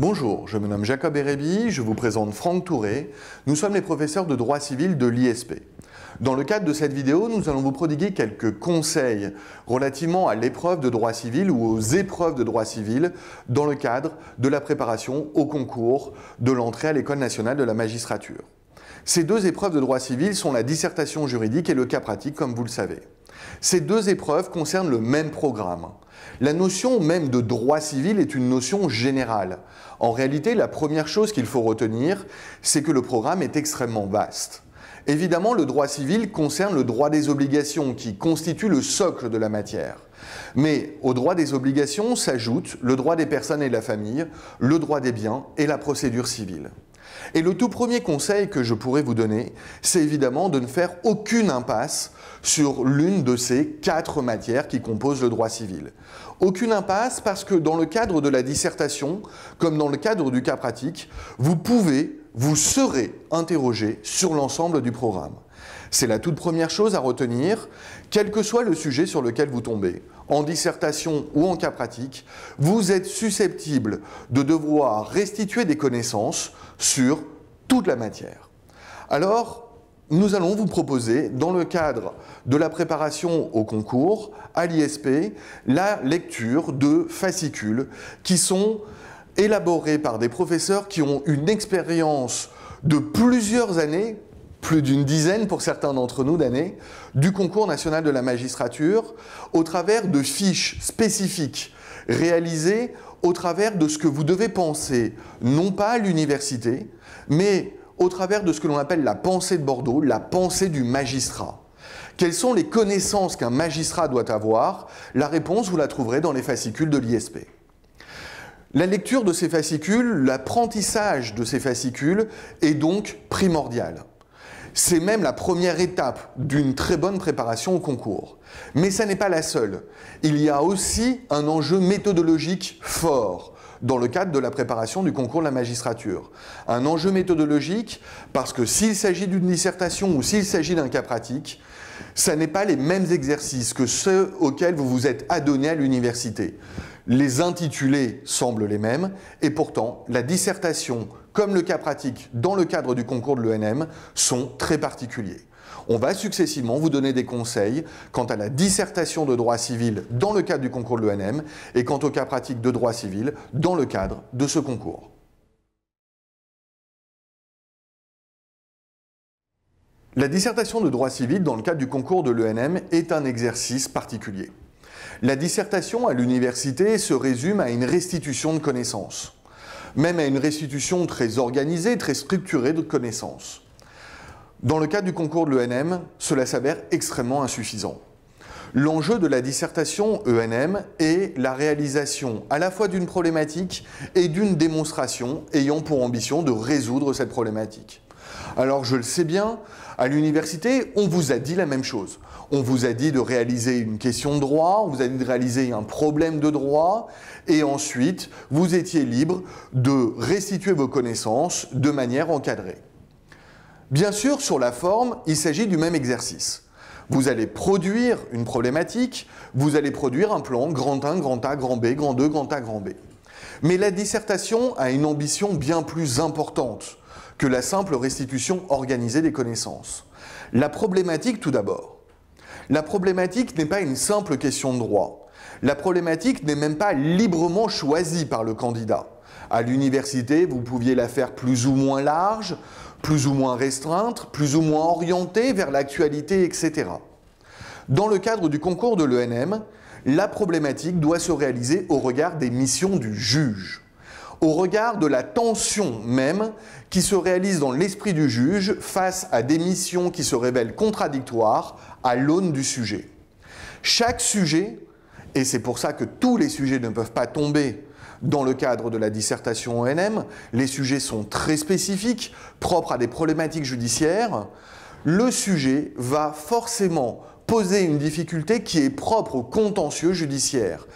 Bonjour, je me nomme Jacob Erebi, je vous présente Franck Touré. Nous sommes les professeurs de droit civil de l'ISP. Dans le cadre de cette vidéo, nous allons vous prodiguer quelques conseils relativement à l'épreuve de droit civil ou aux épreuves de droit civil dans le cadre de la préparation au concours de l'entrée à l'École nationale de la magistrature. Ces deux épreuves de droit civil sont la dissertation juridique et le cas pratique, comme vous le savez. Ces deux épreuves concernent le même programme. La notion même de droit civil est une notion générale. En réalité, la première chose qu'il faut retenir, c'est que le programme est extrêmement vaste. Évidemment, le droit civil concerne le droit des obligations, qui constitue le socle de la matière. Mais au droit des obligations s'ajoute le droit des personnes et de la famille, le droit des biens et la procédure civile. Et le tout premier conseil que je pourrais vous donner, c'est évidemment de ne faire aucune impasse sur l'une de ces 4 matières qui composent le droit civil. Aucune impasse parce que dans le cadre de la dissertation, comme dans le cadre du cas pratique, vous serez interrogé sur l'ensemble du programme. C'est la toute première chose à retenir, quel que soit le sujet sur lequel vous tombez, en dissertation ou en cas pratique, vous êtes susceptible de devoir restituer des connaissances sur toute la matière. Alors, nous allons vous proposer, dans le cadre de la préparation au concours, à l'ISP, la lecture de fascicules qui sont élaborés par des professeurs qui ont une expérience de plusieurs années, plus d'une dizaine pour certains d'entre nous d'années, du concours national de la magistrature, au travers de fiches spécifiques réalisées au travers de ce que vous devez penser, non pas à l'université, mais au travers de ce que l'on appelle la pensée de Bordeaux, la pensée du magistrat. Quelles sont les connaissances qu'un magistrat doit avoir? La réponse, vous la trouverez dans les fascicules de l'ISP. La lecture de ces fascicules, l'apprentissage de ces fascicules est donc primordial. C'est même la première étape d'une très bonne préparation au concours. Mais ça n'est pas la seule. Il y a aussi un enjeu méthodologique fort dans le cadre de la préparation du concours de la magistrature. Un enjeu méthodologique parce que s'il s'agit d'une dissertation ou s'il s'agit d'un cas pratique, ça n'est pas les mêmes exercices que ceux auxquels vous vous êtes adonné à l'université. Les intitulés semblent les mêmes et pourtant la dissertation comme le cas pratique dans le cadre du concours de l'ENM sont très particuliers. On va successivement vous donner des conseils quant à la dissertation de droit civil dans le cadre du concours de l'ENM et quant au cas pratique de droit civil dans le cadre de ce concours. La dissertation de droit civil dans le cadre du concours de l'ENM est un exercice particulier. La dissertation à l'université se résume à une restitution de connaissances, même à une restitution très organisée, très structurée de connaissances. Dans le cadre du concours de l'ENM, cela s'avère extrêmement insuffisant. L'enjeu de la dissertation ENM est la réalisation à la fois d'une problématique et d'une démonstration ayant pour ambition de résoudre cette problématique. Alors je le sais bien, à l'université, on vous a dit la même chose. On vous a dit de réaliser une question de droit, on vous a dit de réaliser un problème de droit, et ensuite, vous étiez libre de restituer vos connaissances de manière encadrée. Bien sûr, sur la forme, il s'agit du même exercice. Vous allez produire une problématique, vous allez produire un plan grand 1, grand A, grand B, grand 2, grand A, grand B. Mais la dissertation a une ambition bien plus importante que la simple restitution organisée des connaissances. La problématique, tout d'abord. La problématique n'est pas une simple question de droit. La problématique n'est même pas librement choisie par le candidat. À l'université, vous pouviez la faire plus ou moins large, plus ou moins restreinte, plus ou moins orientée vers l'actualité, etc. Dans le cadre du concours de l'ENM, la problématique doit se réaliser au regard des missions du juge, au regard de la tension même qui se réalise dans l'esprit du juge face à des missions qui se révèlent contradictoires à l'aune du sujet. Chaque sujet, et c'est pour ça que tous les sujets ne peuvent pas tomber dans le cadre de la dissertation ENM, les sujets sont très spécifiques, propres à des problématiques judiciaires, le sujet va forcément poser une difficulté qui est propre au contentieux judiciaire.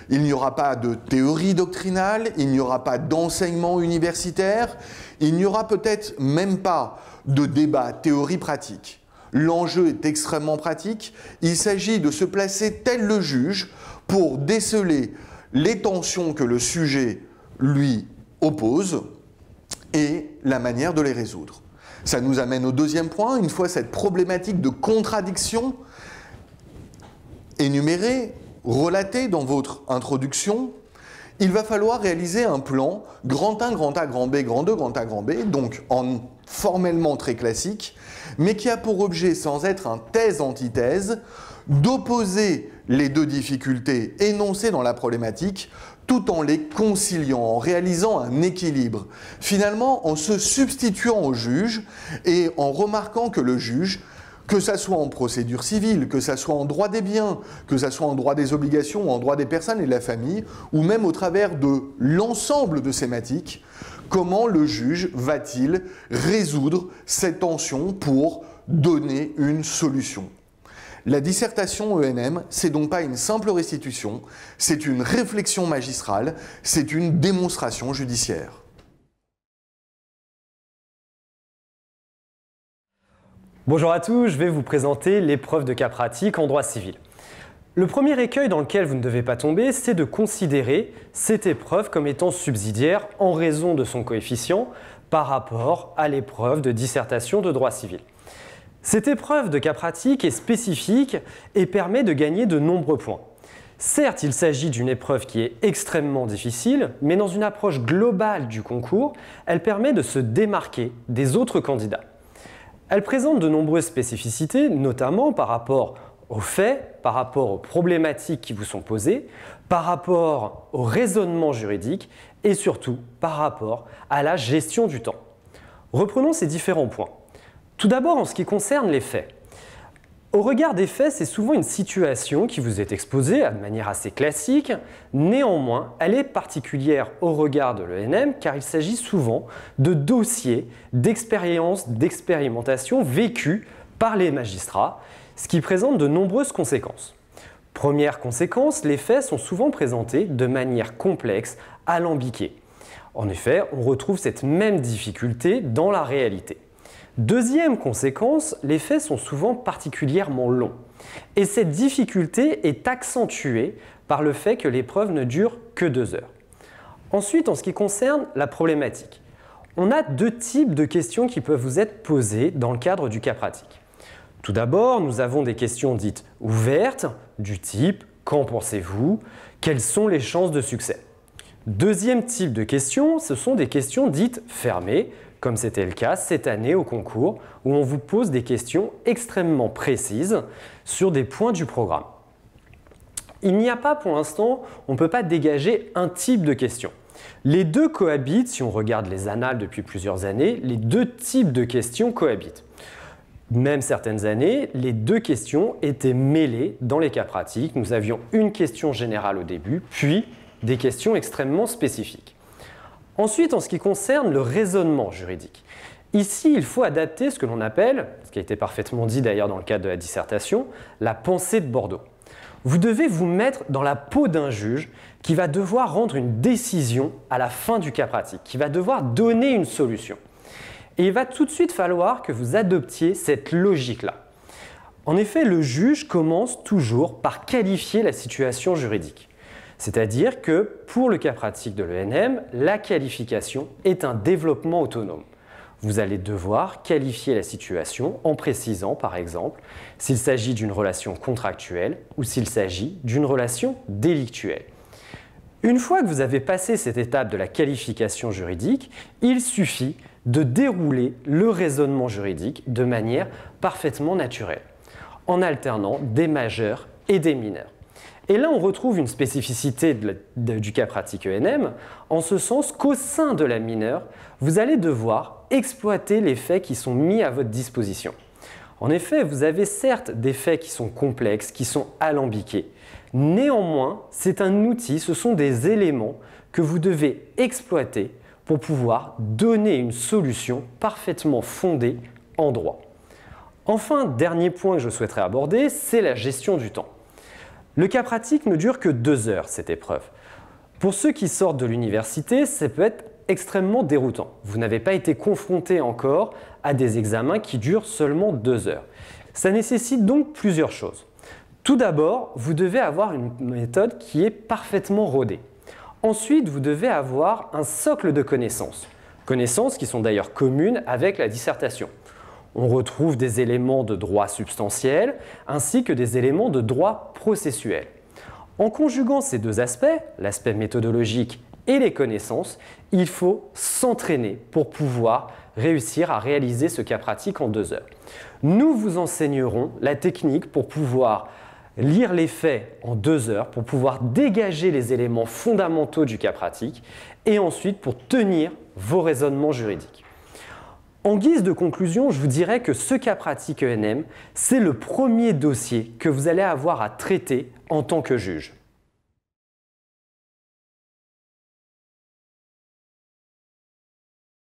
Il n'y aura pas de théorie doctrinale, il n'y aura pas d'enseignement universitaire, il n'y aura peut-être même pas de débat théorie-pratique. L'enjeu est extrêmement pratique, il s'agit de se placer tel le juge pour déceler les tensions que le sujet, lui, opposent et la manière de les résoudre. Ça nous amène au deuxième point. Une fois cette problématique de contradiction énumérée, relatée dans votre introduction, il va falloir réaliser un plan grand 1, grand A, grand B, grand 2, grand A, grand B, donc formellement très classique, mais qui a pour objet, sans être un thèse-antithèse, d'opposer les deux difficultés énoncées dans la problématique tout en les conciliant, en réalisant un équilibre. Finalement, en se substituant au juge et en remarquant que le juge, que ça soit en procédure civile, que ça soit en droit des biens, que ça soit en droit des obligations ou en droit des personnes et de la famille, ou même au travers de l'ensemble de ces thématiques, comment le juge va-t-il résoudre cette tension pour donner une solution? La dissertation ENM, c'est donc pas une simple restitution, c'est une réflexion magistrale, c'est une démonstration judiciaire. Bonjour à tous, je vais vous présenter l'épreuve de cas pratique en droit civil. Le premier écueil dans lequel vous ne devez pas tomber, c'est de considérer cette épreuve comme étant subsidiaire en raison de son coefficient par rapport à l'épreuve de dissertation de droit civil. Cette épreuve de cas pratique est spécifique et permet de gagner de nombreux points. Certes, il s'agit d'une épreuve qui est extrêmement difficile, mais dans une approche globale du concours, elle permet de se démarquer des autres candidats. Elle présente de nombreuses spécificités, notamment par rapport aux faits, par rapport aux problématiques qui vous sont posées, par rapport au raisonnement juridique et surtout par rapport à la gestion du temps. Reprenons ces différents points. Tout d'abord, en ce qui concerne les faits. Au regard des faits, c'est souvent une situation qui vous est exposée de manière assez classique. Néanmoins, elle est particulière au regard de l'ENM car il s'agit souvent de dossiers d'expérience, d'expérimentation vécus par les magistrats, ce qui présente de nombreuses conséquences. Première conséquence, les faits sont souvent présentés de manière complexe, alambiquée. En effet, on retrouve cette même difficulté dans la réalité. Deuxième conséquence, les faits sont souvent particulièrement longs. Et cette difficulté est accentuée par le fait que l'épreuve ne dure que 2 heures. Ensuite, en ce qui concerne la problématique, on a 2 types de questions qui peuvent vous être posées dans le cadre du cas pratique. Tout d'abord, nous avons des questions dites ouvertes, du type « Qu'en pensez-vous ? Quelles sont les chances de succès ?» Deuxième type de questions, ce sont des questions dites fermées, comme c'était le cas cette année au concours, où on vous pose des questions extrêmement précises sur des points du programme. Il n'y a pas pour l'instant, on ne peut pas dégager un type de question. Les deux cohabitent, si on regarde les annales depuis plusieurs années, les 2 types de questions cohabitent. Même certaines années, les 2 questions étaient mêlées dans les cas pratiques. Nous avions une question générale au début, puis des questions extrêmement spécifiques. Ensuite, en ce qui concerne le raisonnement juridique, ici, il faut adapter ce que l'on appelle, ce qui a été parfaitement dit d'ailleurs dans le cadre de la dissertation, la pensée de Bordeaux. Vous devez vous mettre dans la peau d'un juge qui va devoir rendre une décision à la fin du cas pratique, qui va devoir donner une solution. Et il va tout de suite falloir que vous adoptiez cette logique-là. En effet, le juge commence toujours par qualifier la situation juridique. C'est-à-dire que pour le cas pratique de l'ENM, la qualification est un développement autonome. Vous allez devoir qualifier la situation en précisant, par exemple, s'il s'agit d'une relation contractuelle ou s'il s'agit d'une relation délictuelle. Une fois que vous avez passé cette étape de la qualification juridique, il suffit de dérouler le raisonnement juridique de manière parfaitement naturelle, en alternant des majeurs et des mineurs. Et là, on retrouve une spécificité du cas pratique ENM, en ce sens qu'au sein de la mineure, vous allez devoir exploiter les faits qui sont mis à votre disposition. En effet, vous avez certes des faits qui sont complexes, qui sont alambiqués. Néanmoins, c'est un outil, ce sont des éléments que vous devez exploiter pour pouvoir donner une solution parfaitement fondée en droit. Enfin, dernier point que je souhaiterais aborder, c'est la gestion du temps. Le cas pratique ne dure que 2 heures, cette épreuve. Pour ceux qui sortent de l'université, ça peut être extrêmement déroutant. Vous n'avez pas été confronté encore à des examens qui durent seulement 2 heures. Ça nécessite donc plusieurs choses. Tout d'abord, vous devez avoir une méthode qui est parfaitement rodée. Ensuite, vous devez avoir un socle de connaissances. Connaissances qui sont d'ailleurs communes avec la dissertation. On retrouve des éléments de droit substantiel ainsi que des éléments de droit processuel. En conjuguant ces deux aspects, l'aspect méthodologique et les connaissances, il faut s'entraîner pour pouvoir réussir à réaliser ce cas pratique en 2 heures. Nous vous enseignerons la technique pour pouvoir lire les faits en 2 heures, pour pouvoir dégager les éléments fondamentaux du cas pratique et ensuite pour tenir vos raisonnements juridiques. En guise de conclusion, je vous dirais que ce cas pratique ENM, c'est le premier dossier que vous allez avoir à traiter en tant que juge.